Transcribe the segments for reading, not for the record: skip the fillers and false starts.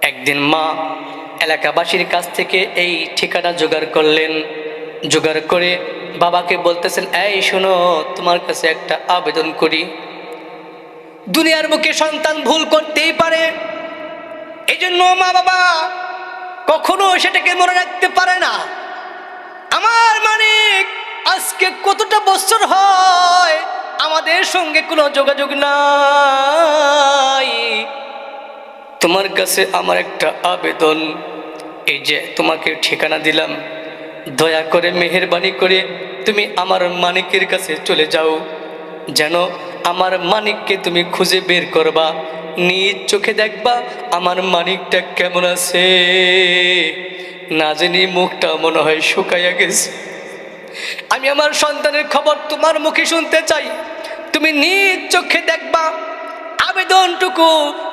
একদিন মা এলাকাবাসীর কাছ থেকে এই ঠিকানা জোগাড় করলেন। জোগাড় করে বাবাকে বলতেছেন, এই শোনো, তোমার কাছে একটা আবেদন করি। দুনিয়ার বুকে সন্তান ভুল করতেই পারে, এই জন্য মা বাবা কখনো সেটাকে মনে রাখতে পারে না। আমার মানিক আজকে কতটা বছর হয় আমাদের সঙ্গে কোনো যোগাযোগ নাই। তোমার কাছে আমার একটা আবেদন, এই যে তোমাকে ঠিকানা দিলাম, দয়া করে মেহেরবানি করে তুমি আমার মানিকের কাছে চলে যাও, যেন আমার মানিককে তুমি খুঁজে বের করবা, নিজ চোখে দেখবা আমার মানিকটা কেমন আছে। না জানি মুখটা মনে হয় শুকাইয়া গেছে। আমি আমার সন্তানের খবর তোমার মুখে শুনতে চাই, তুমি নিজ চোখে দেখবা। আবেদনটুকু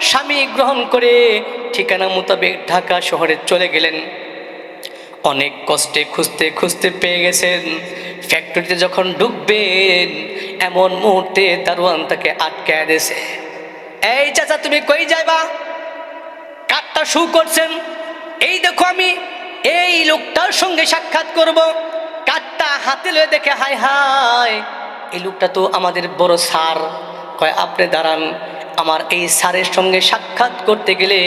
স্বামী গ্রহণ করে ঠিকানা মোতাবেক ঢাকা শহরে চলে গেলেন। অনেক কষ্টে খুঁজতে খুঁজতে পেয়ে গেছেন। ফ্যাক্টরিতে যখন ঢুকবেন এমন মুহূর্তে দারোয়ান তাকে আটকায় দিয়েছে। এই চাচা, তুমি কই যাইবা? কাঠটা শু করছেন, এই দেখো আমি এই লোকটার সঙ্গে সাক্ষাৎ করব। কাঠটা হাতে লয়ে দেখে, হায় হায়, এই লোকটা তো আমাদের বড় স্যার। কয়, আপনি দাঁড়ান, আমার এই স্যারের সঙ্গে সাক্ষাৎ করতে গেলে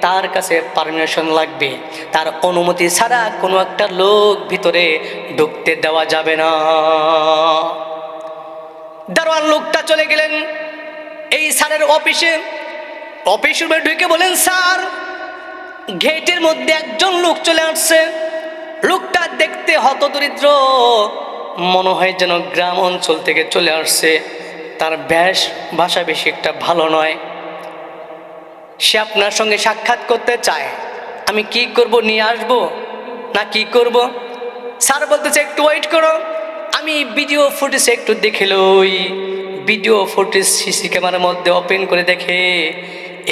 তার কাছে পারমিশন লাগবে, তার অনুমতি ছাড়া কোনো একটা লোক ভিতরে ঢুকতে দেওয়া যাবে না। দারোয়ান লোকটা চলে গেলেন এই স্যারের অফিসে। অফিস রুমে ঢুকে বলেন, স্যার, গেটের মধ্যে একজন লোক চলে আসছে। লোকটা দেখতে হতদরিদ্র, মনে হয় যেন গ্রাম অঞ্চল থেকে চলে আসছে। তার বেশ ভাষা বেশি একটা ভালো নয়। সে আপনার সঙ্গে সাক্ষাৎ করতে চায়। আমি কি করব, নিয়ে আসবো না কি করব? স্যার বলতেছে, একটু ওয়েট করো, আমি ভিডিও ফুটেজ একটু দেখে লই। ভিডিও ফুটেজ সিসি ক্যামেরার মধ্যে ওপেন করে দেখে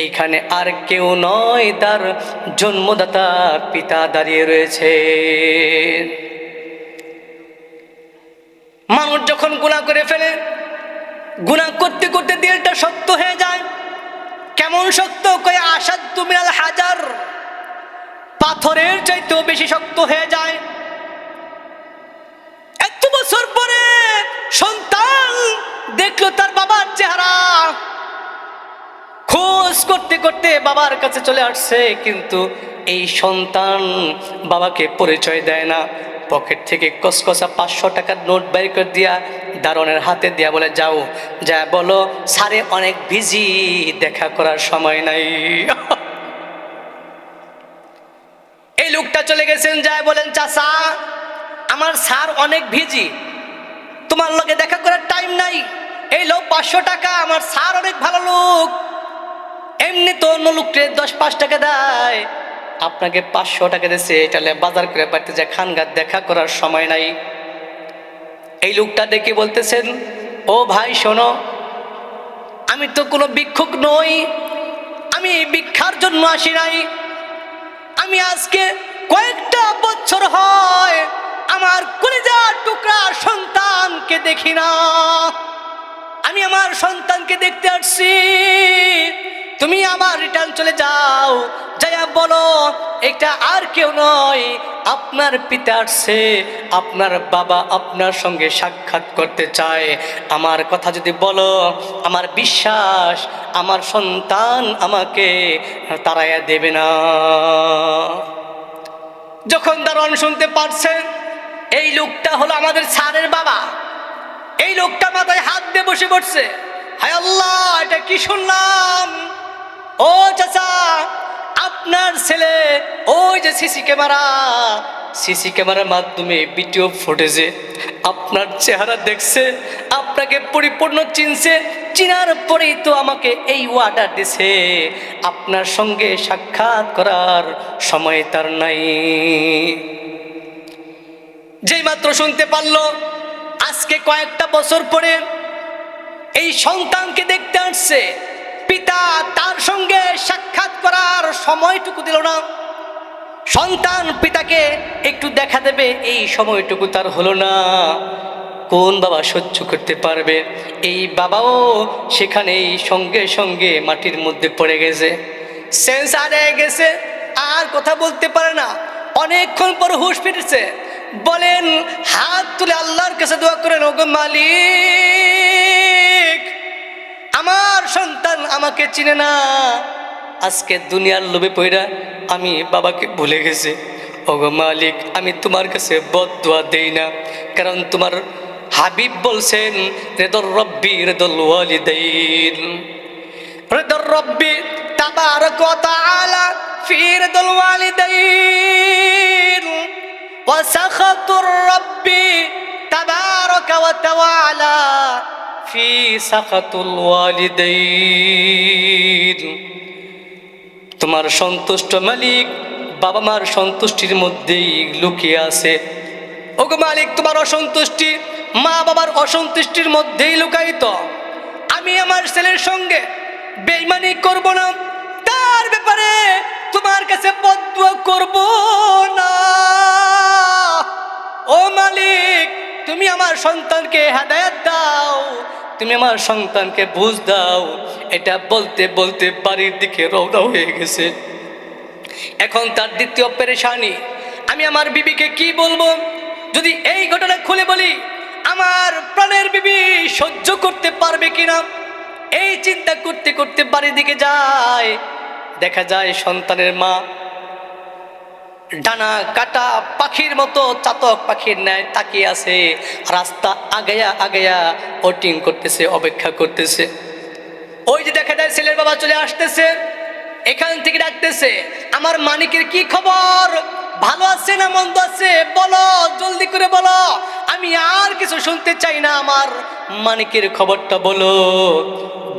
এইখানে আর কেউ নয়, তার জন্মদাতা পিতা দাঁড়িয়ে রয়েছে। মানুষ যখন গুনাহ করে ফেলে, গুনাহ করতে করতে দিলটা শক্ত হয়ে যায়। কেমন শক্ত? কয়ে, আসাদ্দু মিনাল হাজার, পাথরের চাইতেও বেশি শক্ত হয়ে যায়। এত বছর পরে সন্তান দেখলো তার বাবার চেহারা, খোঁজ করতে করতে বাবার কাছে চলে আসছে, কিন্তু এই সন্তান বাবাকে পরিচয় দেয় না। পকেট থেকে কসকসা 500 টাকার নোট বের করে দিয়া দারোয়ানের হাতে দিয়া বলে, যাও, যা বলো স্যারে অনেক বিজি, দেখা করার সময় নাই। এই লোকটা চলে গেছেন, যায় বলেন, চাচা, আমার স্যার অনেক বিজি, তোমার লগে দেখা করার টাইম নাই। এই লোক 500 টাকা, আমার স্যার অনেক ভালো লোক, এমনি তো অন্য লোককে 10-5 টাকা দেয়, আপনাকে 500 টাকা দিয়েছে, এটা বাজার করে বাড়িতে যায় খানগার, দেখা করার সময় নাই। এই লোকটা দেখে বলতেছেন, ও ভাই শোনো, আমি তো কোনো ভিক্ষুক নই, আমি ভিক্ষার জন্য আসি নাই। আমি আজকে কয়েকটা বছর হয় আমার কলিজার টুকরা সন্তানকে দেখি না। আমি আমার সন্তানকে দেখতে আসছি, তুমি আবার রিটার্ন চলে যাও, যাইয়া বলো এটা আর কেউ নয়, আপনার পিতা আসছে, আপনার বাবা আপনার সঙ্গে সাক্ষাৎ করতে চায়। আমার কথা যদি বলো, আমার বিশ্বাস আমার সন্তান আমাকে তাড়াইয়া দেবে না। যখন দারোয়ান শুনতে পারছে এই লোকটা হলো আমাদের স্যারের বাবা, এই লোকটা মাথায় হাত দিয়ে বসে পড়ছে। হায় আল্লাহ, এটা কি শুনলাম! ও চাচা, আপনার ছেলে ওই যে সিসি ক্যামেরার মাধ্যমে ভিডিও ফুটেজে আপনার চেহারা দেখছে, আপনাকে পরিপূর্ণ চিনছে, চিনার পরেই তো আমাকে এই অর্ডার দিছে, আপনার সঙ্গে সাক্ষাৎ করার সময় তার নাই। যেই মাত্র শুনতে পারলো আজকে কয়েকটা বছর পরে এই সন্তানকে দেখতে আসছে, পিতা তার সঙ্গে সাক্ষাৎ করার সময়টুকু দিল না। সন্তান পিতাকে একটু দেখা দেবে, এই সময়টুকু তার হলো না। কোন বাবা সহ্য করতে পারবে? এই বাবাও সেখানেই সঙ্গে সঙ্গে মাটির মধ্যে পড়ে গেছে। সেন্স হারিয়ে গেছে, আর কথা বলতে পারে না। অনেকক্ষণ পর হুঁশ ফিরেছে, বলেন হাত তুলে আল্লাহর কাছে দোয়া করেন, ওগো মালিক, আমার সন্তান আমাকে চিনে না, আজকে দুনিয়ার লোভে পইরা আমি বাবাকে ভুলে গেছি। ওগো মালিক, আমি তোমার কাছে বদদুয়া দেই না, কারণ তোমার হাবিব বলছেন রিদর রব্বি রিদুল ওয়ালিদাইন, রিদর রব্বি তাবারাক ওয়া তাআলা ফি রিদুল ওয়ালিদাইন ওয়া সাখাতুর রব্বি তাবারাক ওয়া তাআলা ফি সাখাতুল ওয়ালিদাইন। তোমার সন্তুষ্ট মালিক বাবা মার সন্তুষ্টির মধ্যেই লুকিয়ে আছে। ওগো মালিক, তোমার অসন্তুষ্টি মা বাবার অসন্তুষ্টির মধ্যেই লুকায়িত। আমি আমার ছেলের সঙ্গে বেঈমানি করব না, তার ব্যাপারে তোমার কাছে বদদুয়া করব না। ও মালিক, তুমি আমার সন্তানকে হেদায়েত দাও, তুমি আমার সন্তানকে বুঝ দাও। এটা বলতে বলতে বাড়ির দিকে রওনা হয়ে গেছে। এখন তার দ্বিতীয় পেরেশানি, আমি আমার বিবিকে কি বলবো? যদি এই ঘটনা খুলে বলি, আমার প্রাণের বিবি সহ্য করতে পারবে কিনা? এই চিন্তা করতে করতে বাড়ির দিকে যায়, দেখা যায় সন্তানের মা ডানা কাটা পাখির মতো, চাতক পাখির ন্যায় তাকিয়ে আছে, রাস্তা আগায়া আগায়া ওটিং করতেছে, অপেক্ষা করতেছে। ওই যে দেখা যায় ছেলের বাবা চলে আসতেছে, এখান থেকে ডাকতেছে, আমার মানিকের কি খবর? ভালো আছে না মন্দ আছে? বলো, জলদি করে বলো, আমি আর কিছু শুনতে চাই না, আমার মানিকের খবরটা বলো।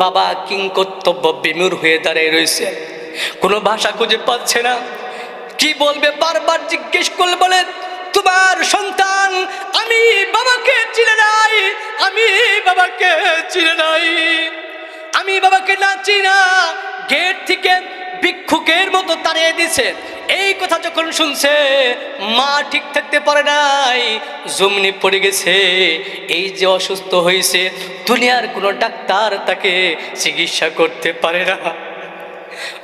বাবা কিংকর্তব্য বিমূঢ় হয়ে দাঁড়িয়ে রয়েছে, কোনো ভাষা খুঁজে পাচ্ছে না, কি বলবে? বারবার জিজ্ঞেস করলে বলে, তোমার সন্তান আমি বাবাকে চিনে নাই, আমি বাবাকে চিনে নাই, আমি বাবাকে না চিনা, গেট থেকে ভিক্ষুকের মতো তাড়িয়ে দিছে। এই কথা যখন শুনছে, মা ঠিক থাকতে পারে নাই, জমনি পড়ে গেছে। এই যে অসুস্থ হয়েছে, দুনিয়ার কোনো ডাক্তার তাকে চিকিৎসা করতে পারে না।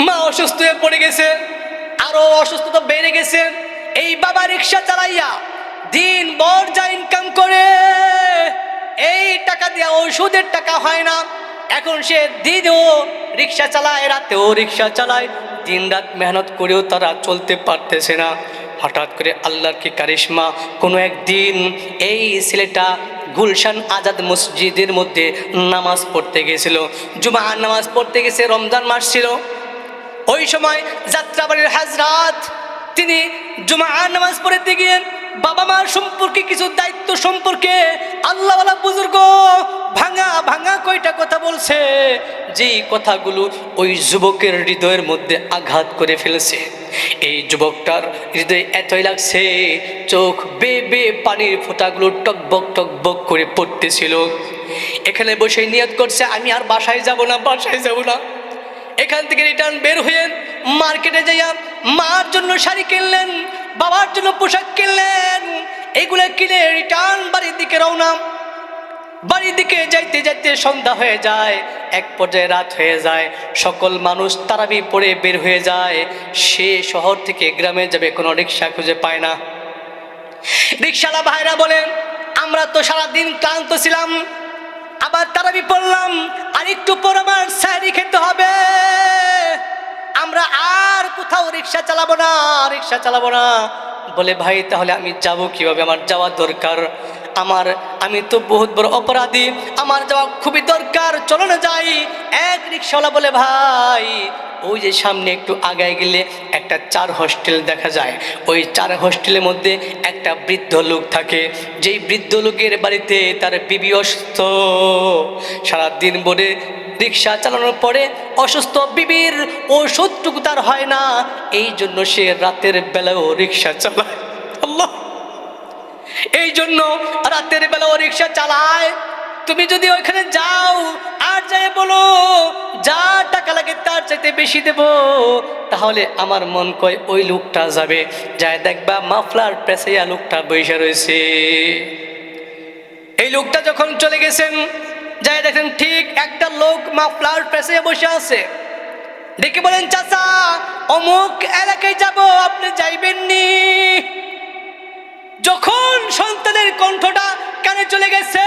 মা অসুস্থ হয়ে পড়ে গেছে, আরো অসুস্থতা বেড়ে গেছে। এই বাবা রিক্সা চালাইয়া দিন ভর যা ইনকাম করে, এই টাকা দিয়ে ওষুধের টাকা হয় না। এখন সে দিনও রিক্সা চালায়, রাতেও রিক্সা চালায়, দিন রাত মেহনত করেও তারা চলতে পারতেছে না। হঠাৎ করে আল্লাহর কি কারিশমা, কোনো একদিন এই ছেলেটা গুলশান আজাদ মসজিদের মধ্যে নামাজ পড়তে গেছিল, জুমার নামাজ পড়তে গেছে, রমজান মাস ছিল। ওই সময় যাত্রাবাড়ির হাজরাত তিনি জুমার নামাজ পড়তে গিয়ে বাবা মার সম্পর্কে কিছু দায়িত্ব সম্পর্কে আল্লাহওয়ালা বুজুর্গ ভাঙা ভাঙা কয়টা কথা বলছে, যেই কথাগুলো ওই যুবকের হৃদয়ের মধ্যে আঘাত করে ফেলেছে। এই যুবকটার হৃদয়ে এতই লাগছে, চোখ বে বে পানির ফোঁটাগুলো টকবক টকবক করে পড়তেছিল। এখানে বসে নিয়ত করছে, আমি আর বাসায় যাব না, বাসায় যাব না। এখান থেকে রিটার্ন বের হয়ে মার্কেটে যাইয়া মার জন্য শাড়ি কিনলেন, বাবার জন্য পোশাক কিনলেন, এগুলো কিনে রিটার্ন বাড়ির দিকে রওনা। বাড়ির দিকে যাইতে যাইতে সন্ধ্যা হয়ে যায়, এক পর্যায়ে রাত হয়ে যায়। সকল মানুষ তারাবি পড়ে বের হয়ে যায়। সে শহর থেকে গ্রামে যাবে, কোনো রিক্সা খুঁজে পায় না। রিক্সাওয়ালা ভাইরা বলেন, আমরা তো সারাদিন ক্লান্ত ছিলাম, আবার তারাবি পড়লাম, আর একটু পর আমার সাহরি খেতে হবে, আমরা আর কোথাও রিক্সা চালাবো না, রিক্সা চালাবো না। বলে, ভাই তাহলে আমি যাব কিভাবে? আমার যাওয়া দরকার, আমি তো বহুত বড় অপরাধী, আমার যাওয়া খুবই দরকার, চলো না যাই। এক রিক্সাওয়ালা বলে, ভাই ওই যে সামনে একটু আগায় গেলে একটা 4 হোস্টেল দেখা যায়, ওই 4 হোস্টেলের মধ্যে একটা বৃদ্ধ লোক থাকে, যেই বৃদ্ধ লোকের বাড়িতে তার বিবি অসুস্থ। সারাদিন ভরে রিক্সা চালানোর পরে অসুস্থ বিবির ওষুধটুকু তার হয় না, এই জন্য সে রাতের বেলাও রিক্সা চালায়। আল্লাহ, এই জন্য রাতের বেলাও রিক্সা চালায়। তুমি যদি ওইখানে যাও আর যাই বলো যা টাকা লাগে তার চাইতে বেশি দেব, তাহলে আমার মন কয় ওই লোকটা যাবে, যায় দেখবা মাফলার পেছাইয়া লোকটা বসে রয়েছে। এই লোকটা যখন চলে গেছেন, যায় দেখেন ঠিক একটা লোক মাফলার পেছাইয়া বসে আছে। ডেকে বলেন, চাচা অমুক এলাকায় যাব, আপনি যাইবেননি? যখন সন্তানের কণ্ঠটা কানে চলে গেছে,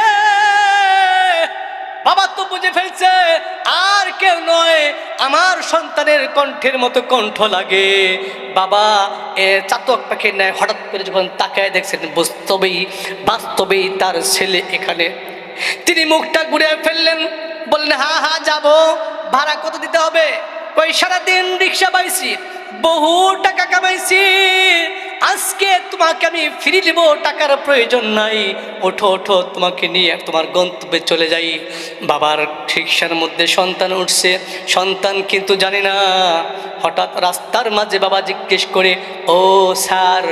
বাবা তো বুঝে ফেলছে আর কেউ নয়, আমার সন্তানের কণ্ঠের মতো কণ্ঠ লাগে। বাবা চাতক পাখির ন্যায় হঠাৎ করে যখন তাকায় দেখছেন বাস্তবেই তার ছেলে এখানে। তিনি মুখটা ঘুরে ফেললেন, বললেন, হ্যাঁ হ্যাঁ যাবো, ভাড়া কত দিতে হবে? ওই সারাদিন রিক্সা পাইছি, বহু টাকা কামাইছি, আজকে তোমাকে আমি ফিরে দেবো, টাকার প্রয়োজন নাই, ওঠো ওঠো, তোমাকে নিয়ে তোমার গন্তব্যে চলে যাই। বাবার রিক্সার মধ্যে সন্তান উঠছে, সন্তান কিন্তু জানে না। হঠাৎ রাস্তার মাঝে বাবা জিজ্ঞেস করে, ও স্যার,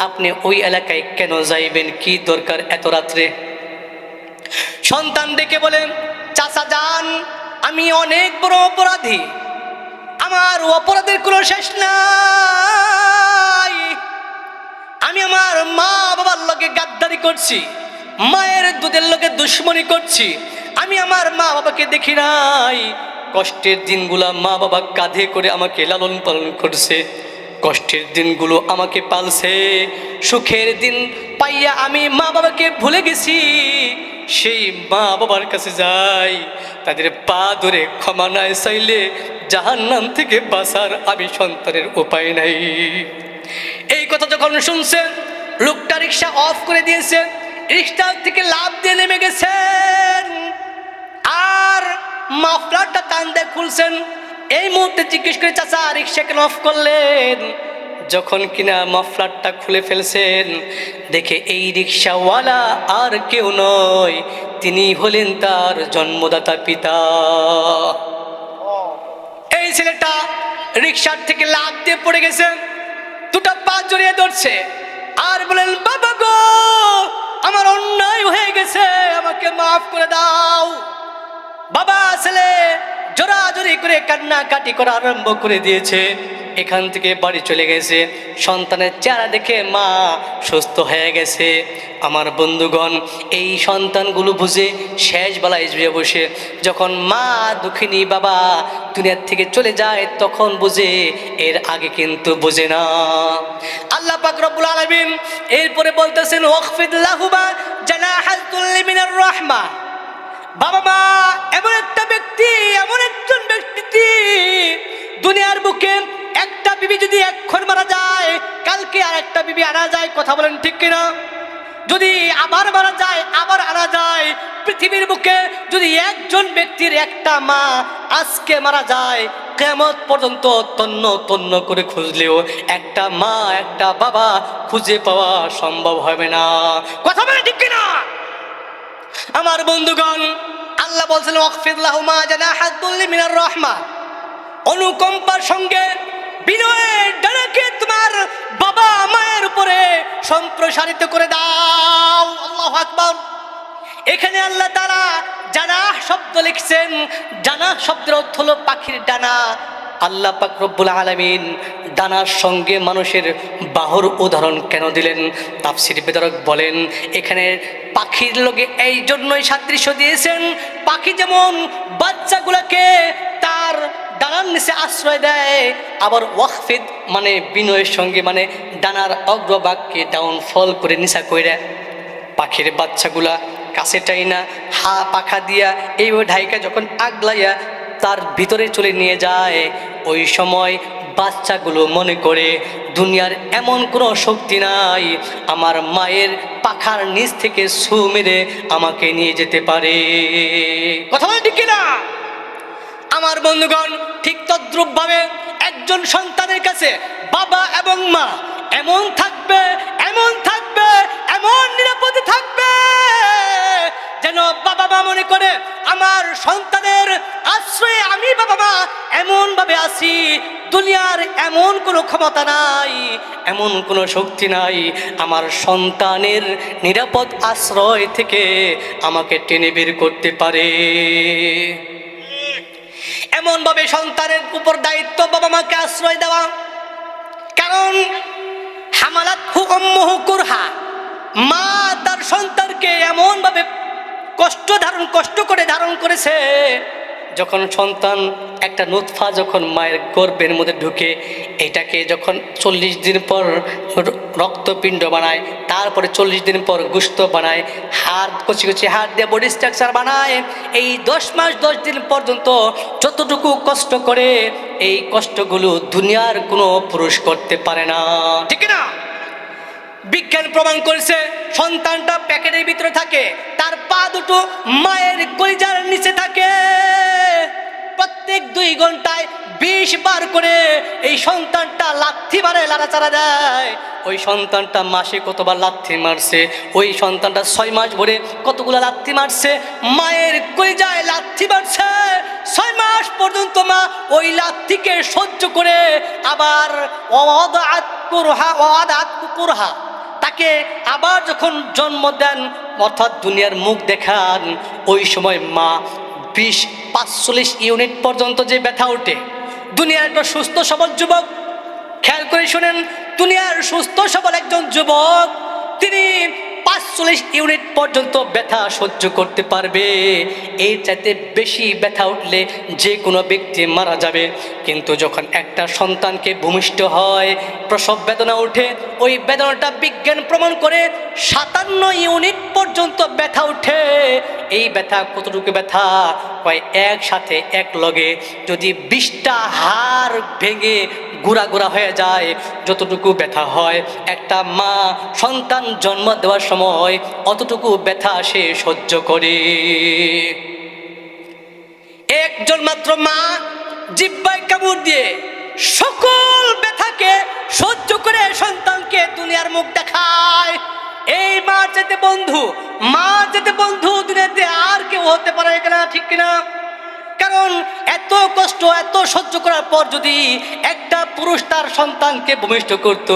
আপনি ওই এলাকায় কেন যাইবেন, কি দরকার এত রাত্রে? সন্তান ডেকে বলে, চাচা যান, আমি অনেক বড় অপরাধী, আমার অপরাধের কোনো শেষ নাই। আমি আমার মা বাবার লগে গাদ্দারি করছি, মায়ের দুধের লগে দুশ্মনী করছি, আমি আমার মা বাবাকে দেখি নাই। কষ্টের দিনগুলা মা বাবা কাঁধে করে আমাকে লালন পালন করছে, কষ্টের দিনগুলো আমাকে পালছে, সুখের দিন পাইয়া আমি মা বাবাকে ভুলে গেছি। সেই মা বাবার কাছে যাই, তাদের পা ধরে ক্ষমা নাই চাইলে জাহান্নাম থেকে বাঁচার আমি সন্তানের উপায় নাই। এই কথা যখন শুনছে, লোকটা রিক্সা অফ করে দিয়েছে, রিক্সা থেকে লাফ দিয়ে নেমে গেছেন আর মাফলারটা টান দিয়ে খুলছেন। এই মুহূর্তে জিজ্ঞেস করে, চাচা রিক্সা কেন অফ করলেন? যখন কিনা মাফলারটা খুলে ফেলছেন, দেখে এই রিক্সাওয়ালা আর কেউ নয়, তিনি হলেন তার জন্মদাতা পিতা। এই ছেলেটা রিক্সার থেকে লাফ দিয়ে পড়ে গেছে, দুটা পা জড়িয়ে ধরছে আর বলেন, বাবা গো, আমার অন্যায় হয়ে গেছে, আমাকে মাফ করে দাও। বাবা ছেলে জোরাজোরি করে কান্নাকাটি করা আরম্ভ করে দিয়েছে। এখান থেকে বাড়ি চলে গেছে। সন্তানের চেহারা দেখে মা সুস্থ হয়ে গেছে। আমার বন্ধুগণ, এই সন্তানগুলো বুঝে শেষ বেলায় শুয়ে বসে, যখন মা দুঃখিনী বাবা দুনিয়ার থেকে চলে যায় তখন বুঝে, এর আগে কিন্তু বুঝে না। আল্লাহ পাক রব্বুল আলামিন এরপরে বলতেছেন, ওয়াখফিদ লাহুমা জানাহাল যুল্লি মিনার রাহমা। বাবা মা এমন একটা ব্যক্তি, এমন একজন ব্যক্তি, দুনিয়ার বুকে একটা বিবি যদি এখন মারা যায়, কালকে আর একটা বিবি আনা যায়, কথা বলেন ঠিক কিনা? যদি আবার মারা যায়, আবার আনা যায়। পৃথিবীর বুকে যদি একজন ব্যক্তির একটা মা আজকে মারা যায়, কিয়ামত পর্যন্ত তন্ন তন্ন করে খুঁজলেও একটা মা একটা বাবা খুঁজে পাওয়া সম্ভব হবে না, কথা বলেন ঠিক কিনা? আমার বন্ধুগণ, আল্লাহ বলছেন, ওয়াখফিদ লাহুমা জানাহাদ যুল্লি মিনার রাহমা, অনুকম্পার সঙ্গে বিনয়ের ডানাকে তোমার বাবা মায়ের উপরে সম্প্রসারিত করে দাও। আল্লাহু আকবার। এখানে আল্লাহ তাআলা জানাহ শব্দ লিখছেন। জানাহ শব্দের অর্থ হলো পাখির ডানা। আল্লাহ পাক রব্বুল আলামিন ডানার সঙ্গে মানুষের বাহুর উদাহরণ কেন দিলেন? তাফসীর বিতরক বলেন, এখানে পাখির লগে এই জন্যই সাদৃশ্য দিয়েছেন, পাখি যেমন বাচ্চাগুলোকে তার ডানার নিচে আশ্রয় দেয়, আবার ওয়াখফিদ মানে বিনয়ের সঙ্গে, মানে ডানার অগ্রভাগকে ডাউনফল করে নিচা করে পাখির বাচ্চাগুলা কাছেটাই না, পাখা দিয়া এইভাবে ঢাইকা যখন আগলাইয়া তার ভিতরে চলে নিয়ে যায়, ওই সময় বাচ্চাগুলো মনে করে দুনিয়ার এমন কোনো শক্তি নাই আমার মায়ের পাখার নিচ থেকে ছু মেরে আমাকে নিয়ে যেতে পারে, কথা বলে ঠিক কিনা? আমার বন্ধুগণ, ঠিক তদ্রূপভাবে একজন সন্তানের কাছে বাবা এবং মা এমন থাকবে, এমন থাকবে, এমন নিরাপদে থাকবে যেন বাবা মা মনে করে আমার সন্তানের আশ্রয়ে আমি বাবা মা এমন ভাবে আছি, দুনিয়ার এমন কোনো ক্ষমতা নাই, এমন কোনো শক্তি নাই আমার সন্তানের নিরাপদ আশ্রয় থেকে আমাকে টেনে বের করতে পারে। এমন ভাবে সন্তানের উপর দায়িত্ব বাবা মাকে আশ্রয় দেওয়া। কারণ হামালাতহু উম্মুহু কুরহা, মা তার সন্তানকে এমন ভাবে কষ্ট করে ধারণ করেছে যখন সন্তান একটা নুতফা যখন মায়ের গর্ভের মধ্যে ঢুকে, এটাকে যখন 40 দিন পর রক্তপিণ্ড বানায়, তারপরে 40 দিন পর গোশত বানায়, হাড় কচি কচি হাড় দিয়ে বডি স্ট্রাকচার বানায়, এই 10 মাস 10 দিন পর্যন্ত যতটুকু কষ্ট করে, এই কষ্টগুলো দুনিয়ার কোনো পুরুষ করতে পারে না, ঠিক না? বিজ্ঞান প্রমাণ করেছে সন্তানটা প্যাকেটের ভিতরে থাকে, তার পা দুটো মায়ের কলিজার নিচে থাকে। প্রত্যেক 2 ঘন্টায় 20 বার করে এই সন্তানটা লাথি মারে, লাড়াচাড়া দেয়। ওই সন্তানটা মাসে কতবার লাথি মারছে, ওই সন্তানটা 6 মাস ভরে কতগুলো লাথি মারছে, মায়ের কলিজায় লাথি মারছে। 6 মাস পর্যন্ত মা ওই লাথিকে সহ্য করে আবার তাকে আবার যখন জন্ম দেন, অর্থাৎ দুনিয়ার মুখ দেখান, ওই সময় মা 20-45 ইউনিট পর্যন্ত যে ব্যথা ওঠে। দুনিয়ার একটা সুস্থ সবল যুবক, খেয়াল করে শুনেন, দুনিয়ার সুস্থ সবল একজন যুবক তিনি 45 ইউনিট পর্যন্ত ব্যথা সহ্য করতে পারবে। এর চাইতে বেশি ব্যথা উঠলে যে কোনো ব্যক্তি মারা যাবে। কিন্তু যখন একটা সন্তানকে ভূমিষ্ঠ হয়, প্রসব বেদনা ওঠে, ওই বেদনাটা বিজ্ঞান প্রমাণ করে 57 ইউনিট পর্যন্ত ব্যথা উঠে। এই ব্যথা কতটুকু ব্যথা হয়, একসাথে এক লগে যদি 20টা হাড় ভেঙে গুঁড়া গুঁড়া হয়ে যায়, যতটুকু ব্যথা হয় একটা মা সন্তান জন্ম দেওয়ার সময় অতটুকু ব্যথা সে সহ্য করে। একজন মাত্র মা জিহ্বায় কামড় দিয়ে সকল ব্যথাকে সহ্য করে সন্তানকে দুনিয়ার মুখ দেখায়। এই মা যেতে বন্ধু, মা যেতে বন্ধু দুনিয়াতে আর কেউ হতে পারে কিনা, ঠিক কিনা? কারণ এত কষ্ট এত সহ্য করার পর যদি একটা পুরুষ তার সন্তানকে ভূমিষ্ঠ করত,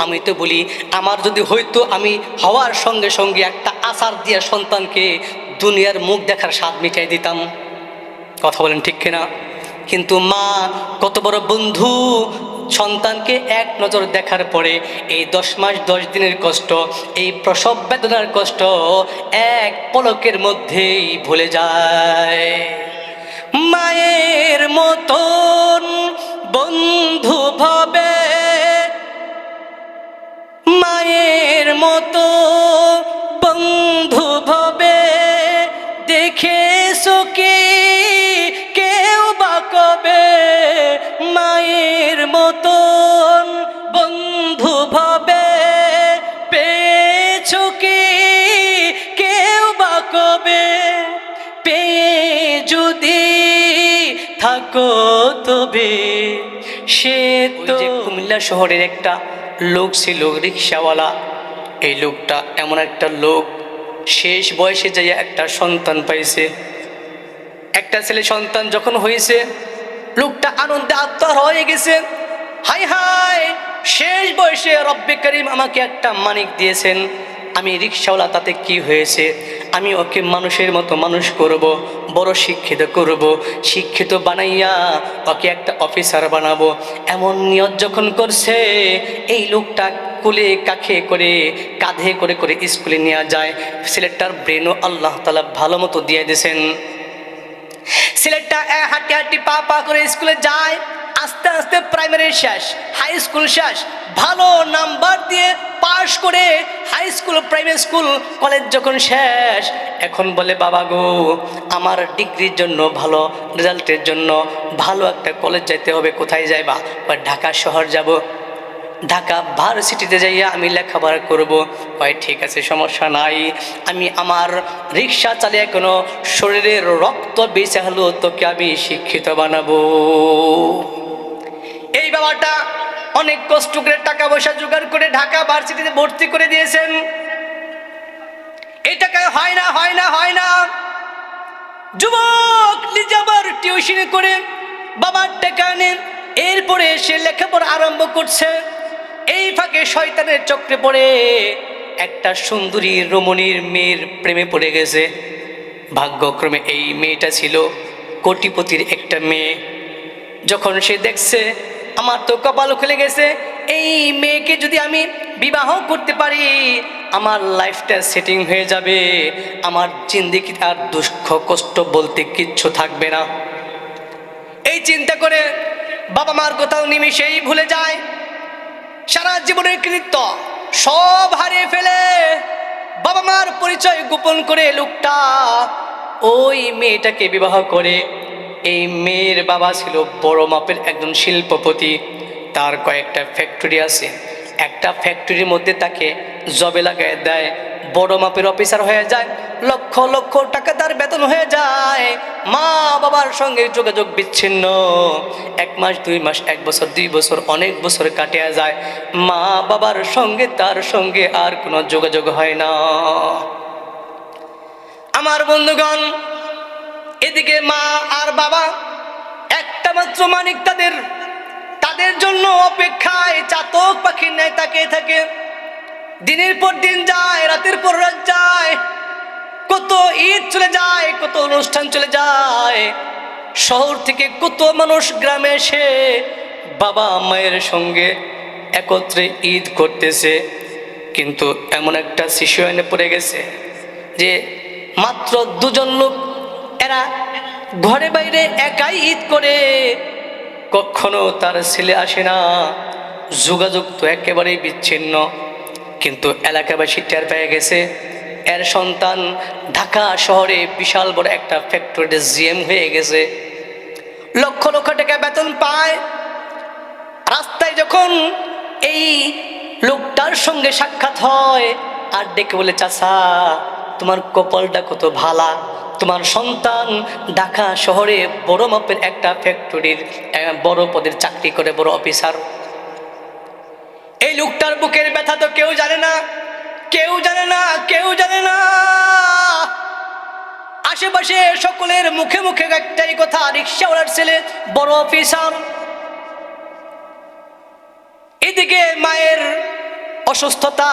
আমি তো বলি আমার যদি হয়তো আমি হওয়ার সঙ্গে সঙ্গে একটা আচার দিয়ে সন্তানকে দুনিয়ার মুখ দেখার স্বাদ মিটাই দিতাম। কথা বলেন ঠিক কিনা? কিন্তু মা কত বড় বন্ধু, সন্তানকে এক নজর দেখার পরে এই 10 মাস 10 দিনের কষ্ট, এই প্রসব বেদনার কষ্ট এক পলকের মধ্যেই ভুলে যায়। মায়ের মতন বন্ধু ভাবে, মায়ের মতো বন্ধু ভাবে, দেখেছো কি কেউ বা কবে? মায়ের মতন বন্ধু ভাবে, পেয়েছো কি কেউ বা কবে? পেয়ে যদি থাকো তবে। সে তো কুমিল্লা শহরের একটা লোক ছিল, রিক্সাওয়ালা। এই লোকটা এমন একটা লোক, শেষ বয়সে যাইয়া একটা সন্তান পাইছে। একটা ছেলে সন্তান যখন হয়েছে, লোকটা আনন্দে আত্মহারা হয়ে গেছে। হাই হাই, শেষ বয়সে রব্বে করিম আমাকে একটা মানিক দিয়েছেন, আমি রিক্সাওয়ালা, তাতে কি হয়েছে? আমি ওকে মানুষের মতো মানুষ করব, বড় শিক্ষিত করব, শিক্ষিত বানাইয়া ওকে একটা অফিসার বানাবো। এমন নিয়ত যখন করছে, এই লোকটা কোলে কাখে করে কাঁধে করে করে স্কুলে নিয়ে যায়। ছেলেটার ব্রেনও আল্লাহ তাআলা ভালো মতো দিয়ে দিয়েছেন। ছেলেটা হাঁটি হাঁটি পা পা করে স্কুলে যায়। আস্তে আস্তে প্রাইমারি শেষ, হাই স্কুল শেষ, ভালো নাম্বার দিয়ে পাশ করে high school, primary school, college যখন শেষ, এখন বলে বাবা গো, আমার ডিগ্রির জন্য, ভালো রেজাল্টের জন্য ভালো একটা কলেজ যাইতে হবে। কোথায় যাইবা? ঢাকা শহর যাব, ঢাকা ভার্সিটিতে যাইয়া আমি লেখাপড়া করব। কয় ঠিক আছে, সমস্যা নাই, আমি আমার রিক্সা চালিয়ে কোনো শরীরের রক্ত বেঁচে হলো তোকে আমি শিক্ষিত বানাবো। এই বাবাটা অনেক কষ্ট করে টাকা পয়সা জোগাড় করে ঢাকা ভার্সিটিতে ভর্তি করে দিয়েছেন। এই টাকায় হয় না, হয় না, হয় না। যুবক নিজে আবার টিউশন করে বাবার টাকা নেন, এরপরে সে লেখাপড়া আরম্ভ করছে। এই ফাঁকে শয়তানের চক্রে পড়ে একটা সুন্দরী রমণীর মেয়ের প্রেমে পড়ে গেছে। ভাগ্যক্রমে এই মেয়েটা ছিল কোটিপতির একটা মেয়ে। যখন সে দেখছে আমার তো কপাল খুলে গেছে, এই মেয়েকে যদি আমি বিবাহ করতে পারি আমার লাইফটা সেটিং হয়ে যাবে, আমার জিন্দেগিতে আর দুঃখ কষ্ট বলতে কিচ্ছু থাকবে না। এই চিন্তা করে বাবা মার কোথাও নিমিশেই ভুলে যায়, সারা জীবনের কৃত্য সব হারিয়ে ফেলে। বাবা মার পরিচয় গোপন করে লোকটা ওই মেয়েটাকে বিবাহ করে। এই মেয়ের বাবা ছিল বড় মাপের একজন শিল্পপতি, তার কয়েকটা ফ্যাক্টরি আছে। একটা ফ্যাক্টরির মধ্যে তাকে জবে লাগায় দেয়, বড় মাপের অফিসার হয়ে যায়, লক্ষ লক্ষ টাকা তার বেতন হয়ে যায়। মা বাবার সঙ্গে যোগাযোগ বিচ্ছিন্ন। 1 মাস 2 মাস 1 বছর 2 বছর অনেক বছর কাটিয়া যায়, মা বাবার সঙ্গে তার সঙ্গে আর কোনো যোগাযোগ হয় না। আমার বন্ধুগণ, এদিকে মা আর বাবা একটা মাত্র মানিক তাদের জন্য অপেক্ষায় চাতক পাখির ন্যায় তাকিয়ে থাকে। দিনের পর দিন যায়, রাতের পর রাত যায়, কত ঈদ চলে যায়, কত অনুষ্ঠান চলে যায়। শহর থেকে কত মানুষ গ্রামে এসে বাবা মায়ের সঙ্গে একত্রে ঈদ করতেছে। কিন্তু এমন একটা সিচুয়েশনে পড়ে গেছে যে মাত্র 2 জন লোক, এরা ঘরে বাইরে একাই ঈদ করে, কখনো তার ছেলে আসে না, যোগাযোগ তো একেবারেই বিচ্ছিন্ন। কিন্তু এলাকাবাসী টের পেয়ে গেছে এর সন্তান ঢাকা শহরে বিশাল বড় একটা ফ্যাক্টরিতে জিএম হয়ে গেছে, লক্ষ লক্ষ টাকা বেতন পায়। রাস্তায় যখন এই লোকটার সঙ্গে সাক্ষাৎ হয় আর ডেকে বলে, চাচা তোমার কপালটা কত ভালা, তোমার সন্তান ঢাকা শহরে বড় মাপের একটা ফ্যাক্টরির বড় পদের চাকরি করে, বড় অফিসার। এই লোকটার বুকের ব্যথা তো কেউ জানে না, কেউ জানে না, কেউ জানে না। আশেপাশে সকলের মুখে মুখে একটাই কথা, রিক্সাওয়ালার ছেলে বড় অফিসার। এদিকে মায়ের অসুস্থতা,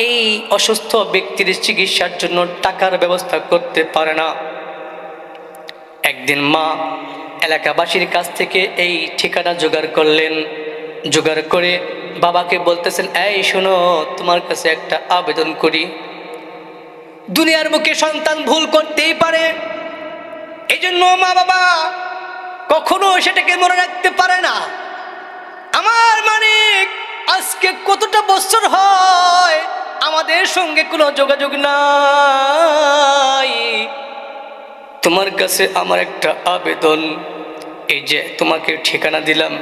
এই অসুস্থ ব্যক্তির চিকিৎসার জন্য টাকার ব্যবস্থা করতে পারে না। একদিন মা এলাকাবাসীর কাছ থেকে এই ঠিকানা জোগাড় করলেন। জোগাড় করে বাবাকে বলতেছেন, এই শোনো, তোমার কাছে একটা আবেদন করি। দুনিয়ার বুকে সন্তান ভুল করতেই পারে, এই জন্য মা বাবা কখনো সেটাকে মনে রাখতে পারে না। আমার মানিক আজকে কতটা বছর হয় আমাদের সঙ্গে কোনো যোগাযোগ নাই। তোমার কাছে আমার একটা আবেদন, এই যে তোমাকে ঠিকানা দিলাম,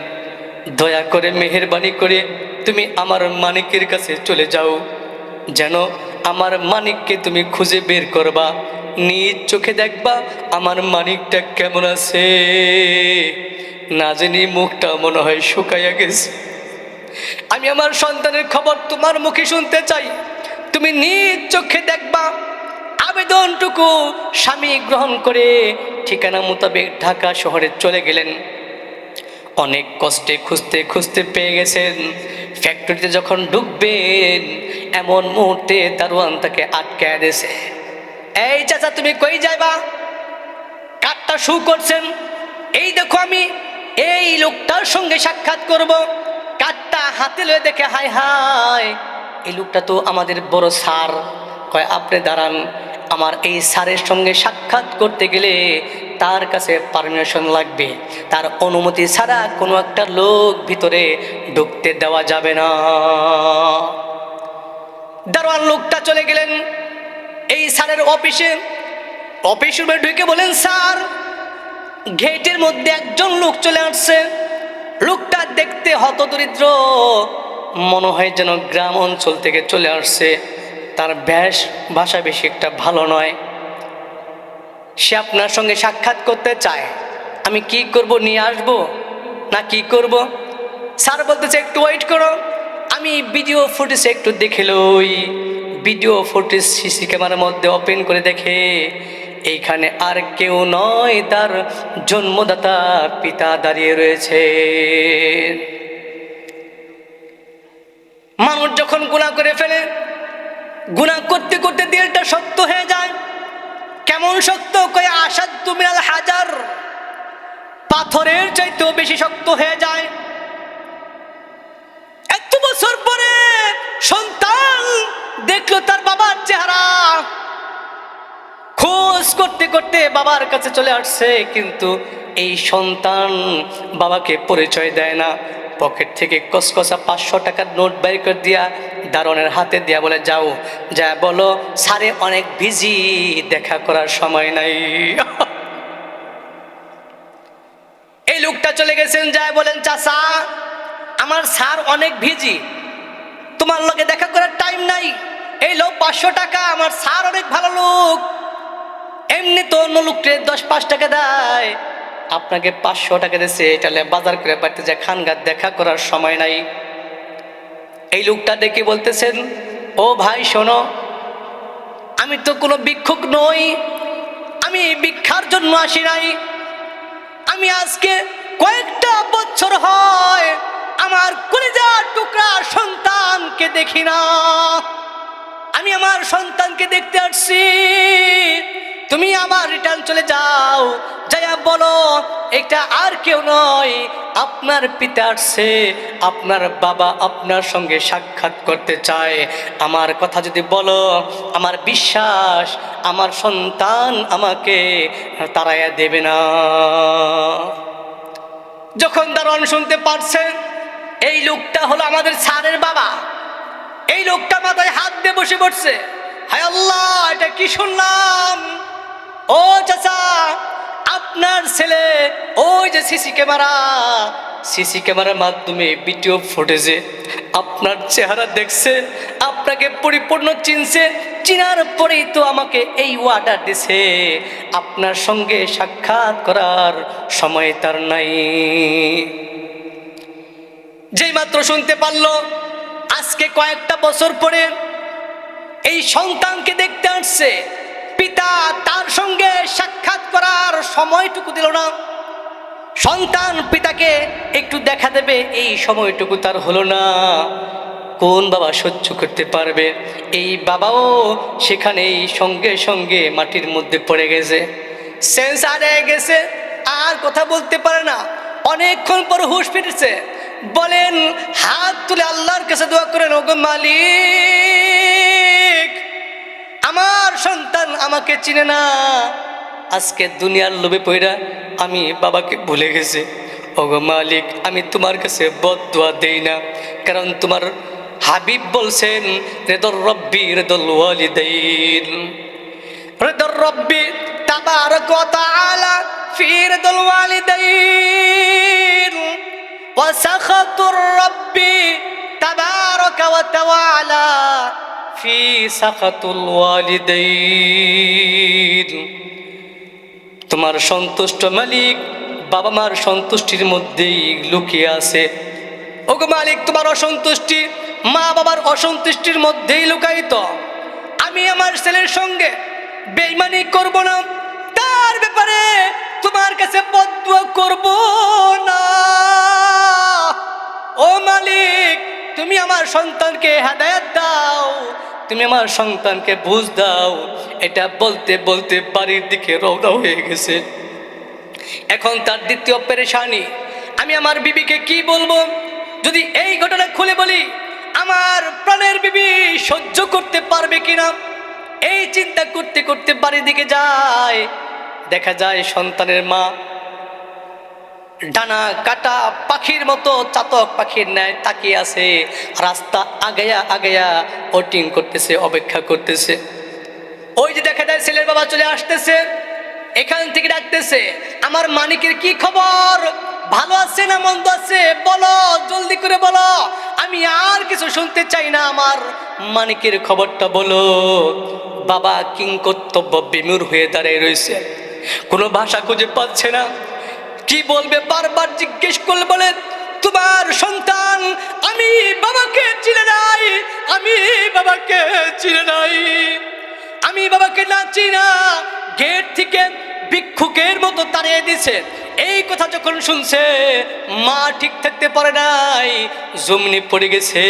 দয়া করে মেহেরবানি করে তুমি আমার মানিকের কাছে চলে যাও, যেন আমার মানিককে তুমি খুঁজে বের করবা, নিজ চোখে দেখবা আমার মানিকটা কেমন আছে। না জানি মুখটা মনে হয় শুকাইয়া গেছে। আমি আমার সন্তানের খবর তোমার মুখে শুনতে চাই, তুমি নিজ চোখে দেখবা। আবেদনটুকু স্বামী গ্রহণ করে ঠিকানা মোতাবেক ঢাকা শহরে চলে গেলেন। অনেক কষ্টে খুঁজতে খুঁজতে পেয়ে গেছেন। ফ্যাক্টরিতে যখন ঢুকবেন এমন মুহূর্তে দারোয়ান তাকে আটকায় দিয়েছে। এই চাচা, তুমি কই যাইবা? কাঠটা শু করছেন, এই দেখো আমি এই লোকটার সঙ্গে সাক্ষাৎ করব। কাঠটা হাতে লয়ে দেখে, হায় হায়, এই লোকটা তো আমাদের বড় স্যার। কয়, আপনি দাঁড়ান, আমার এই স্যারের সঙ্গে সাক্ষাৎ করতে গেলে তার কাছে পারমিশন লাগবে, তার অনুমতি ছাড়া কোনো একটা লোক ভিতরে ঢুকতে দেওয়া যাবে না। দারোয়ান লোকটা চলে গেলেন এই স্যারের অফিসে। অফিস রুমে ঢুকে বলেন, স্যার, গেটের মধ্যে একজন লোক চলে আসছে। লোকটা দেখতে হতদরিদ্র, মনে হয় যেন গ্রাম অঞ্চল থেকে চলে আসছে। তার বেশ ভাষা বেশি একটা ভালো নয়। সে আপনার সঙ্গে সাক্ষাৎ করতে চায়। আমি কি করব, নিয়ে আসব না কি করব? স্যার বলতেছে, একটু ওয়েট করো, আমি ভিডিও ফুটেজ একটু দেখে লই। ভিডিও ফুটেজ সিসি ক্যামেরার মধ্যে ওপেন করে দেখে এইখানে আর কেউ নয়, তার জন্মদাতা পিতা দাঁড়িয়ে রয়েছে। মানুষ যখন গুনাহ করে ফেলে, গুনাহ করতে করতে দিলটা শক্ত হয়ে যায়। কেমন শক্ত? কয়ে আসাদ্দু মিনাল হাজার, পাথরের চাইতেও বেশি শক্ত হয়ে যায়। এত বছর পরে সন্তান দেখলো তার বাবার চেহারা, খোঁজ করতে করতে বাবার কাছে চলে আসছে, কিন্তু এই সন্তান বাবাকে পরিচয় দেয় না। পকেট থেকে কসকসা 500 টাকার নোট বের করে দিয়া দারোয়ানের হাতে দিয়া বলে, যাও যা বলো স্যারে অনেক বিজি, দেখা করার সময় নাই। এই লোকটা চলে গেছেন, যা বলেন, চাচা আমার স্যার অনেক বিজি, তোমার লগে দেখা করার টাইম নাই, এই লোক 500 টাকা, আমার স্যার অনেক ভালো লোক, এমনি তো অন্য লোককে 10-5 টাকা দেয়, আপনাকে 500 টাকা দিয়েছে, এটা বাজার করে বাড়িতে যায় খানগার, দেখা করার সময় নাই। এই লোকটা ডেকে বলতেছেন, ও ভাই শোনো, আমি তো কোনো ভিক্ষুক নই, আমি ভিক্ষার জন্য আসি নাই, আমি আজকে কয়েকটা বছর হয় আমার কলিজার টুকরা সন্তানকে দেখি না, আমি আমার সন্তানকে দেখতে আসছি, তুমি আবার রিটার্ন চলে যাও, যাইয়া বলো এটা আর কেউ নয়, আপনার পিতা আসছে, আপনার বাবা আপনার সঙ্গে সাক্ষাৎ করতে চায়, আমার কথা যদি বলো, আমার বিশ্বাস আমার সন্তান আমাকে তাড়াইয়া দেবে না। যখন দারোয়ান শুনতে পারছেন এই লোকটা হলো আমাদের স্যারের বাবা, এই লোকটা মাথায় হাত দিয়ে বসে পড়ছে, হায় আল্লাহ এটা কি শুনলাম, ও চাচা আপনার ছেলে ওই যে সিসি ক্যামেরার মাধ্যমে ভিডিও ফুটেজে আপনার চেহারা দেখছে, আপনাকে পরিপূর্ণ চিনছে, চিনার পরেই তো আমাকে এই অর্ডার দিছে, আপনার সঙ্গে সাক্ষাৎ করার সময় তার নাই। যেই মাত্র শুনতে পারলো আজকে কয়েকটা বছর পরে এই সন্তানকে দেখতে আসছে, পিতা তার সঙ্গে সাক্ষাৎ করার সময়টুকু দিল না, সন্তান পিতাকে একটু দেখা দেবে এই সময়টুকু তার হলো না, কোন বাবা সহ্য করতে পারবে? এই বাবাও সেখানেই সঙ্গে সঙ্গে মাটির মধ্যে পড়ে গেছে, সেন্স হারিয়ে গেছে, আর কথা বলতে পারে না। অনেকক্ষণ পর হুঁশ ফিরেছে, বলেন হাত তুলে আল্লাহর কাছে দোয়া করেন, ওগো মালিক আমার সন্তান আমাকে চিনে না, আজকে দুনিয়ার লোভে পড়া আমি বাবাকে ভুলে গেছি, ওগো মালিক আমি তোমার কাছে বদদুয়া দেই না, কারণ তোমার হাবিব বলছেন রিদর রব্বি রিদুল ওয়ালিদাইন, রিদর রব্বি তাবারাক ওয়া তাআলা ফি রিদুল ওয়ালিদাইন ওয়া সাখাতুর রব্বি তাবারাক ওয়া তাআলা ফি সাখাতুল ওয়ালিদাইন। তোমার সন্তুষ্ট মালিক বাবা মার সন্তুষ্টির মধ্যেই লুকিয়ে আছে, ওগো মালিক তোমার অসন্তুষ্টি মা বাবার অসন্তুষ্টির মধ্যেই লুকায়িত, আমি আমার ছেলের সঙ্গে বেঈমানি করব না, তার ব্যাপারে তোমার কাছে বদদুয়া করব না, ও মালিক তুমি আমার সন্তানকে হেদায়েত দাও, তুমি আমার সন্তানকে বুঝ দাও। এটা বলতে বলতে বাড়ির দিকে রওনা হয়ে গেছে। এখন তার দ্বিতীয় পেরেশানি, আমি আমার বিবিকে কি বলবো, যদি এই ঘটনা খুলে বলি আমার প্রাণের বিবি সহ্য করতে পারবে কিনা, এই চিন্তা করতে করতে বাড়ির দিকে যায়, দেখা যায় সন্তানের মা ডানা কাটা পাখির মতো চাতক পাখির ন্যায় তাকিয়ে আছে, রাস্তা আগায়া আগায়া ওটিং করতেছে, অপেক্ষা করতেছে। ওই যে দেখা যায় ছেলের বাবা চলে আসতেছে, এখান থেকে ডাকতেছে, আমার মানিকের কি খবর, ভালো আছে না মন্দ আছে বলো, জলদি করে বলো, আমি আর কিছু শুনতে চাই না, আমার মানিকের খবরটা বলো। বাবা কিংকর্তব্য বিমূঢ় হয়ে দাঁড়িয়ে রয়েছে, কোনো ভাষা খুঁজে পাচ্ছে না, কি বলবে, বারবার জিজ্ঞেস করলে বলে তোমার সন্তান আমি বাবাকে চিনে নাই, আমি বাবাকে চিনে নাই, আমি বাবাকে না চিনা, গেট থেকে ভিক্ষুকের মতো তাড়িয়ে দিছে। এই কথা যখন শুনছে মা ঠিক থাকতে পারে নাই, জমনি পড়ে গেছে,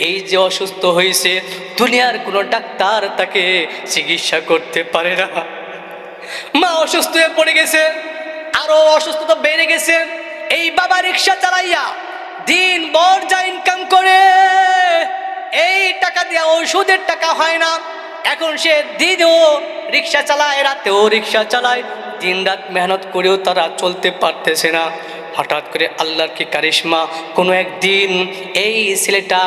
এই যে অসুস্থ হয়েছে দুনিয়ার কোনো ডাক্তার তাকে চিকিৎসা করতে পারে না, মা অসুস্থ হয়ে পড়ে গেছে, আরো অসুস্থতা বেড়ে গেছে। এই বাবা রিক্সা চালাইয়া দিন ভর যা ইনকাম করে এই টাকা দিয়া ওষুধের টাকা হয় না, এখন সে দিনও রিক্সা চালায়, রাতেও রিক্সা চালায়, দিনরাত মেহনত করেও তারা চলতে পারতেছে না। হঠাৎ করে আল্লাহর কি কারিশমা, কোনো একদিন এই ছেলেটা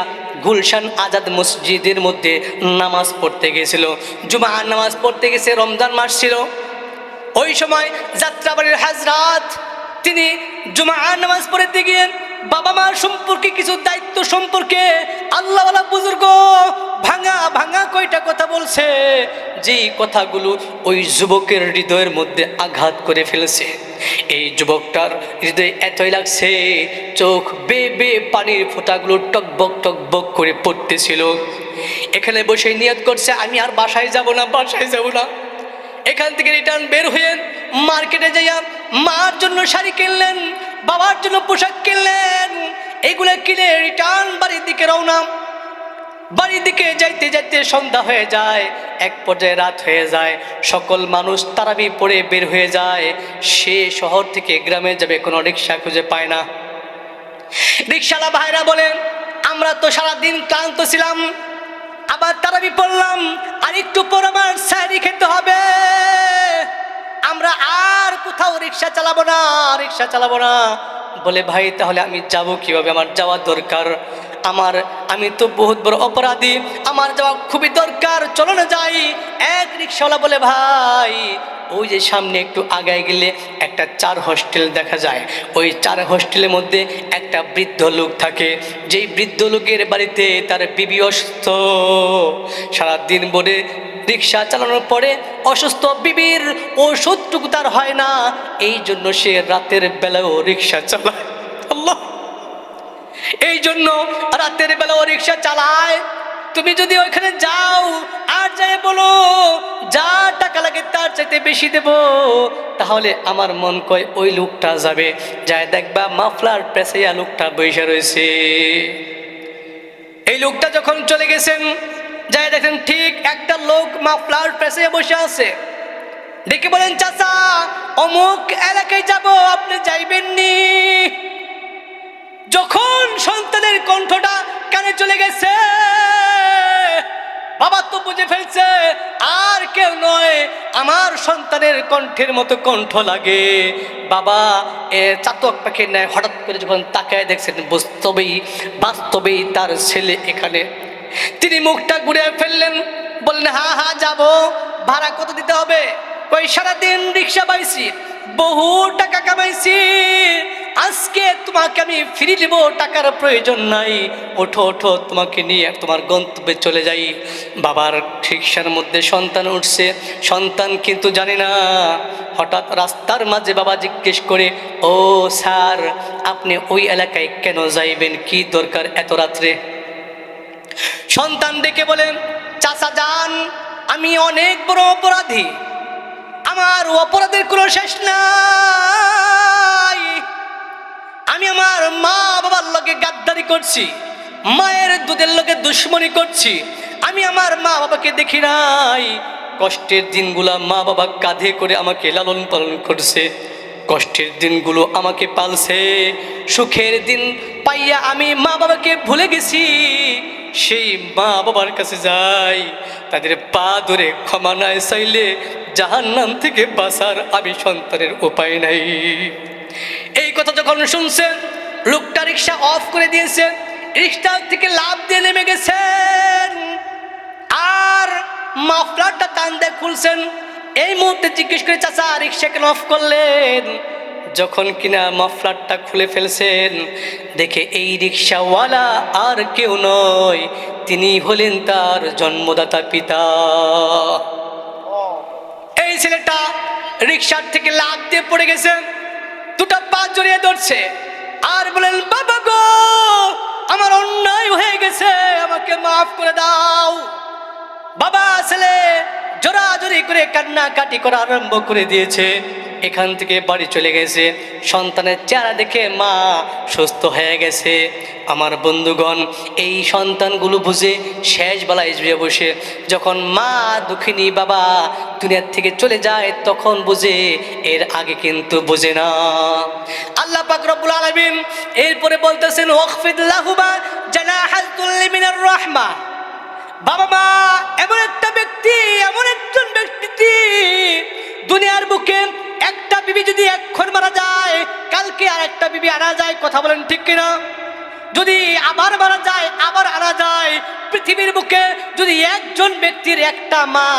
গুলশান আজাদ মসজিদের মধ্যে নামাজ পড়তে গেছিল, জুমার নামাজ পড়তে গেছে, রমজান মাস ছিল। ওই সময় যাত্রাবাড়ির হাজরাত তিনি জুমার নামাজ পড়তে গিয়ে বাবা মার সম্পর্কে কিছু দায়িত্ব সম্পর্কে আল্লাহওয়ালা বুজুর্গ ভাঙা ভাঙা কয়টা কথা বলছে, যেই কথাগুলো ওই যুবকের হৃদয়ের মধ্যে আঘাত করে ফেলেছে। এই যুবকটার হৃদয়ে এতই লাগছে, চোখ বেয়ে বেয়ে পানির ফোঁটাগুলো টকবক টকবক করে পড়তেছিল। এখানে বসে নিয়ত করছে, আমি আর বাসায় যাব না, বাসায় যাব না। এখান থেকে রিটার্ন বের হয়ে মার্কেটে যাইয়া মার জন্য শাড়ি কিনলেন, বাবার জন্য পোশাক কিনলেন। এগুলো কিনে রিটার্ন বাড়ির দিকে রওনা। বাড়ির দিকে যাইতে যাইতে সন্ধ্যা হয়ে যায়, এক পর্যায়ে রাত হয়ে যায়। সকল মানুষ তারাবি পড়ে বের হয়ে যায়। সে শহর থেকে গ্রামে যাবে, কোনো রিক্সা খুঁজে পায় না। রিক্সাওয়ালা ভাইরা বলেন, আমরা তো সারাদিন ক্লান্ত ছিলাম, আবার তারাবি পড়লাম, আর একটু পর আমার সাহরি খেতে হবে, আমরা আর কোথাও রিক্সা চালাবো না, রিক্সা চালাবো না। বলে, ভাই তাহলে আমি যাব কিভাবে? আমার যাওয়া দরকার, আমি তো বহুত বড় অপরাধী, আমার যাওয়া খুবই দরকার, চলো না যাই। এক রিক্সাওয়ালা বলে, ভাই ওই যে সামনে একটু আগায় গেলে একটা 4 হোস্টেল দেখা যায়, ওই 4 হোস্টেলের মধ্যে একটা বৃদ্ধ লোক থাকে, যেই বৃদ্ধ লোকের বাড়িতে তার বিবি অসুস্থ। সারাদিন ভরে রিক্সা চালানোর পরে অসুস্থ বিবির ওষুধটুকু তার হয় না, এই জন্য সে রাতের বেলাও রিক্সা চালায়। আল্লাহ, এই জন্য রাতের বেলাও রিক্সা চালায়। তুমি যদি ওইখানে যাও আর যাই বলো যা টাকা লাগে তার চাইতে বেশি দেব, তাহলে আমার মন কয় ওই লোকটা যাবে, যায় দেখবা মাফলার পেছাইয়া লোকটা বসে রয়েছে। এই লোকটা যখন চলে গেছেন, যায় দেখেন ঠিক একটা লোক মাফলার পেছাইয়া বসে আছে। ডেকে বলেন, চাচা অমুক এলাকায় যাব, আপনি যাইবেননি? যখন সন্তানের কণ্ঠটা কানে চলে গেছে, বাবা তো বুঝে ফেলছে আর কেউ নয়, আমার সন্তানের কণ্ঠের মতো কণ্ঠ লাগে। বাবা চাতক পাখির ন্যায় হঠাৎ করে যখন তাকায় দেখছেন, বাস্তবেই তার ছেলে এখানে। তিনি মুখটা ঘুরে ফেললেন, বললেন, হ্যাঁ হ্যাঁ যাব, ভাড়া কত দিতে হবে? ওই সারাদিন রিক্সা পাইছি, বহু টাকা কামাইছি, আজকে তোমাকে আমি ফিরে দেব, টাকার প্রয়োজন নাই, ওঠো ওঠো, তোমাকে নিয়ে তোমার গন্তব্যে চলে যাই। বাবার রিক্সার মধ্যে সন্তান উঠছে, সন্তান কিন্তু জানে না। হঠাৎ রাস্তার মাঝে বাবা জিজ্ঞেস করে, ও স্যার, আপনি ওই এলাকায় কেন যাইবেন, কি দরকার এত রাত্রে? সন্তান ডেকে বলেন, চাচা যান, আমি অনেক বড় অপরাধী, আমার অপরাধের কোনো শেষ নাই। আমি আমার মা বাবার লগে গাদ্দারি করছি, মায়ের দুধের লগে দুশ্মনী করছি, আমি আমার মা বাবাকে দেখি নাই। কষ্টের দিনগুলা মা বাবা কাঁধে করে আমাকে লালন পালন করছে, কষ্টের দিনগুলো আমাকে পালছে, সুখের দিন পাইয়া আমি মা বাবাকে ভুলে গেছি। সেই মা বাবার কাছে যাই, তাদের পা ধরে ক্ষমা নাই চাইলে জাহান্নাম থেকে বাঁচার আমি সন্তানের উপায় নাই। এই কথা যখন শুনছেন, লোকটা রিক্সা অফ করে দিয়েছে, রিক্সা থেকে লাফ দিয়ে নেমে গেছেন, আর মাফলারটা টান দিয়ে খুলছেন। এই মুহূর্তে জিজ্ঞেস করে, চাচা রিক্সা কেন অফ করলেন? যখন কিনা মাফলারটা খুলে ফেলছেন, দেখে এই রিক্সাওয়ালা আর কেউ নয়, তিনি হলেন তার জন্মদাতা পিতা। এই ছেলেটা রিক্সার থেকে লাফ দিয়ে পড়ে গেছে, দুটো পা জড়িয়ে ধরছে আর বলেন, বাবা গো, আমার অন্যায় হয়ে গেছে, আমাকে মাফ করে দাও। বাবা ছেলে জোরাজোরি করে কান্নাকাটি করা আরম্ভ করে দিয়েছে। এখান থেকে বাড়ি চলে গেছে। সন্তানের চেহারা দেখে মা সুস্থ হয়ে গেছে। আমার বন্ধুগণ, এই সন্তানগুলো বুঝে শেষ বেলায় বসে যখন মা দুঃখিনী বাবা দুনিয়ার থেকে চলে যায় তখন বুঝে, এর আগে কিন্তু বুঝে না। আল্লাহ পাক রব্বুল আলামিন এরপরে বলতেছেন, ওয়াখফিদ লাহুমা জানাহাল যুল্লি মিনার রাহমা। বাবা মা এমন একটা ব্যক্তি, এমন একজন ব্যক্তি দুনিয়ার বুকে বিবি যদি এখন মারা যায়, কালকে আর একটা বিবি আনা যায়, কথা বলেন ঠিক কিনা? যদি আবার মারা যায়, আবার আনা যায়। পৃথিবীর বুকে যদি একজন ব্যক্তির একটা মা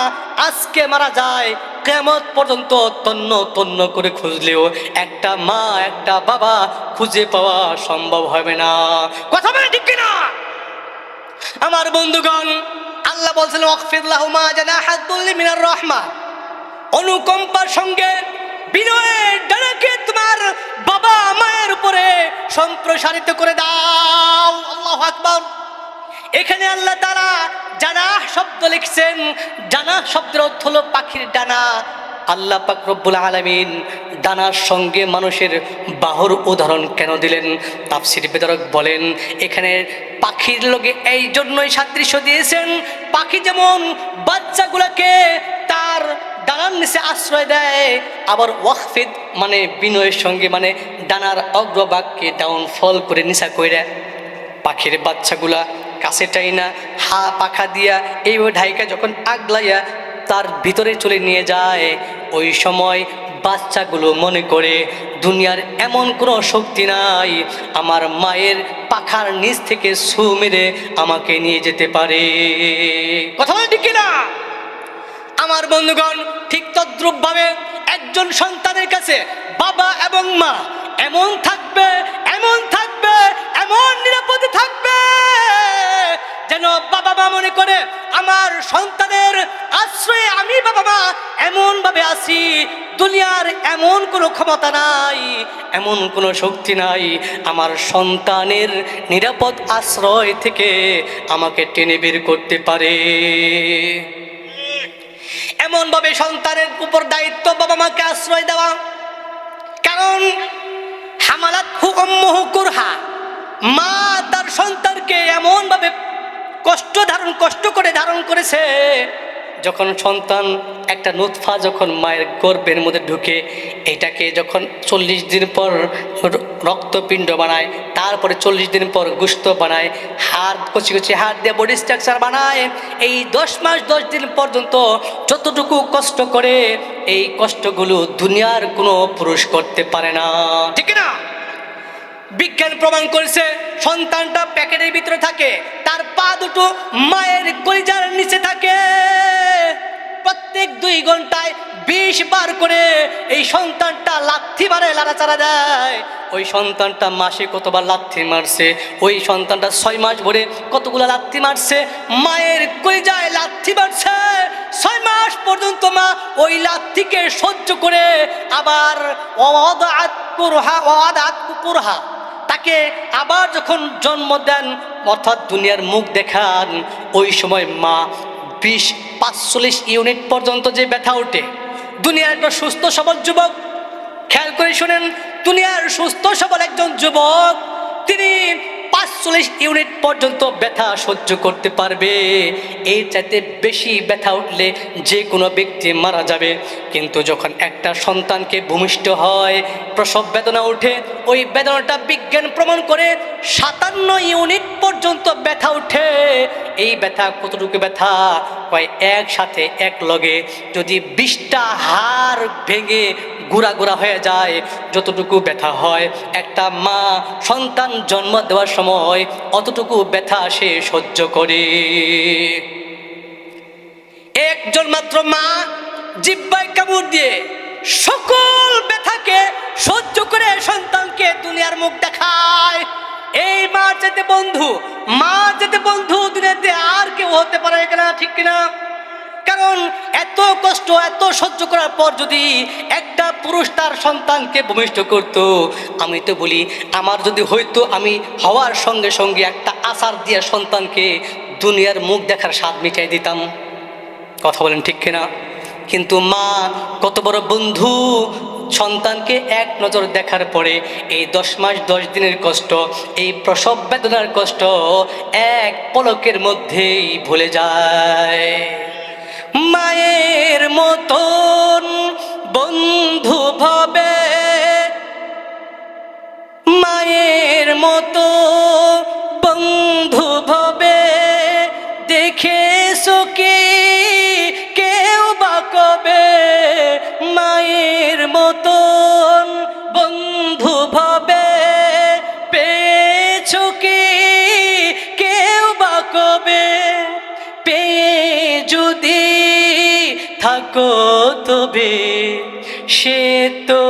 আজকে মারা যায়, কিয়ামত পর্যন্ত তন্ন তন্ন করে খুঁজলেও একটা মা একটা বাবা খুঁজে পাওয়া সম্ভব হবে না, কথা বলে ঠিক কিনা? আমার বন্ধুগণ, আল্লাহ বলছেন ওয়াকফির লাহুমা জানাহাদ দুল্লি মিনার রাহমা, অনুকম্পার সঙ্গে বিনয়ের ডানাকে তোমার বাবা মায়ের উপরে সম্প্রসারিত করে দাও। আল্লাহু আকবার। এখানে আল্লাহ তাআলা জানাহ শব্দ লিখছেন। জানাহ শব্দের অর্থ হলো পাখির ডানা। আল্লাহ পাক রব্বুল আলামিন ডানার সঙ্গে মানুষের বাহুর উদাহরণ কেন দিলেন? তাফসীর বিতরক বলেন, এখানে পাখির লগে এই জন্যই সাদৃশ্য দিয়েছেন, পাখি যেমন বাচ্চাগুলোকে তার ডানার নিচে আশ্রয় দেয়, আবার ওয়াকফিদ মানে বিনয়ের সঙ্গে মানে ডানার অগ্রভাগকে ডাউনফল করে নিচা কইরা পাখির বাচ্চাগুলা কাছে টাই না পাখা দিয়া এইভাবে ঢাইকা যখন আগলাইয়া তার ভিতরে চলে নিয়ে যায়, ওই সময় বাচ্চাগুলো মনে করে দুনিয়ার এমন কোনো শক্তি নাই আমার মায়ের পাখার নিচ থেকে ছু মেরে আমাকে নিয়ে যেতে পারে, কথা বলে ঠিক কিনা? আমার বন্ধুগণ, ঠিক তদ্রূপভাবে একজন সন্তানের কাছে বাবা এবং মা এমন থাকবে, এমন থাকবে, এমন নিরাপদে থাকবে যেন বাবা মা মনে করে আমার সন্তানের আশ্রয়ে আমি বাবা মা এমন ভাবে আছি, দুনিয়ার এমন কোনো ক্ষমতা নাই, এমন কোনো শক্তি নাই আমার সন্তানের নিরাপদ আশ্রয় থেকে আমাকে টেনে বের করতে পারে। এমন ভাবে সন্তানের উপর দায়িত্ব বাবা মাকে আশ্রয় দেওয়া। কারণ হামালাতহু উম্মুহু কুরহা, মা তার সন্তানকে এমন ভাবে কষ্ট করে ধারণ করেছে, যখন সন্তান একটা নুতফা যখন মায়ের গর্ভের মধ্যে ঢুকে, এটাকে যখন 40 দিন পর রক্তপিণ্ড বানায়, তারপরে 40 দিন পর গোশত বানায়, হাড় কচি কচি হাড় দিয়ে বডি স্ট্রাকচার বানায়, এই 10 মাস 10 দিন পর্যন্ত যতটুকু কষ্ট করে, এই কষ্টগুলো দুনিয়ার কোনো পুরুষ করতে পারে না, ঠিক না? বিজ্ঞান প্রমাণ করেছে সন্তানটা প্যাকেটের ভিতরে থাকে, তার পা দুটো মায়ের কলিজার নিচে থাকে, প্রত্যেক 2 ঘন্টায় 20 বার করে এই সন্তানটা লাথি মারে, লাড়াচাড়া দেয়। ওই সন্তানটা মাসে কতবার লাথি মারছে, ওই সন্তানটা 6 মাস ভরে কতগুলো লাথি মারছে, মায়ের কলিজায় লাথি মারছে। 6 মাস পর্যন্ত মা ওই লাথিকে সহ্য করে আবার তাকে আবার যখন জন্ম দেন অর্থাৎ দুনিয়ার মুখ দেখান, ওই সময় মা 20-45 ইউনিট পর্যন্ত যে ব্যথা ওঠে। দুনিয়ার একটা সুস্থ সবল যুবক, খেয়াল করে শুনেন, দুনিয়ার সুস্থ সবল একজন যুবক তিনি 45 ইউনিট পর্যন্ত ব্যথা সহ্য করতে পারবে। এর চাইতে বেশি ব্যথা উঠলে যে কোনো ব্যক্তি মারা যাবে। কিন্তু যখন একটা সন্তানকে ভূমিষ্ঠ হয়, প্রসব বেদনা উঠে, ওই বেদনাটা বিজ্ঞান প্রমাণ করে 57 ইউনিট পর্যন্ত ব্যথা উঠে। এই ব্যথা কতটুকু ব্যথা? কয় একসাথে এক লগে যদি 20টা হাড় ভেঙে গুঁড়া গুঁড়া হয়ে যায়, যতটুকু ব্যথা হয় একটা মা সন্তান জন্ম দেওয়ার সময় অতটুকু ব্যথা সে সহ্য করে। একজন মাত্র মা জিহ্বায় কামড় দিয়ে সকল ব্যথাকে সহ্য করে সন্তানকে দুনিয়ার মুখ দেখায়। এই মার যেতে বন্ধু, মার যেতে বন্ধু দুনিয়াতে আর কেউ হতে পারে কিনা, ঠিক কিনা? কারণ এত কষ্ট এত সহ্য করার পর যদি একটা পুরুষ তার সন্তানকে ভূমিষ্ঠ করত, আমি তো বলি আমার যদি হয়তো আমি হওয়ার সঙ্গে সঙ্গে একটা আচার দিয়ে সন্তানকে দুনিয়ার মুখ দেখার স্বাদ মিটাই দিতাম, কথা বলেন ঠিক কিনা? কিন্তু মা কত বড় বন্ধু, সন্তানকে এক নজর দেখার পরে এই 10 মাস 10 দিনের কষ্ট, এই প্রসব বেদনার কষ্ট এক পলকের মধ্যেই ভুলে যায়। মায়ের মতন বন্ধু ভাবে, মায়ের মতো বন্ধু ভাবে, দেখেছো কি কেউ বা কবে? মায়ের মতন বন্ধু ভাবে পেয়েছো কি কেউ বা কবে, পেয়ে যদি থাকো তবে সে তো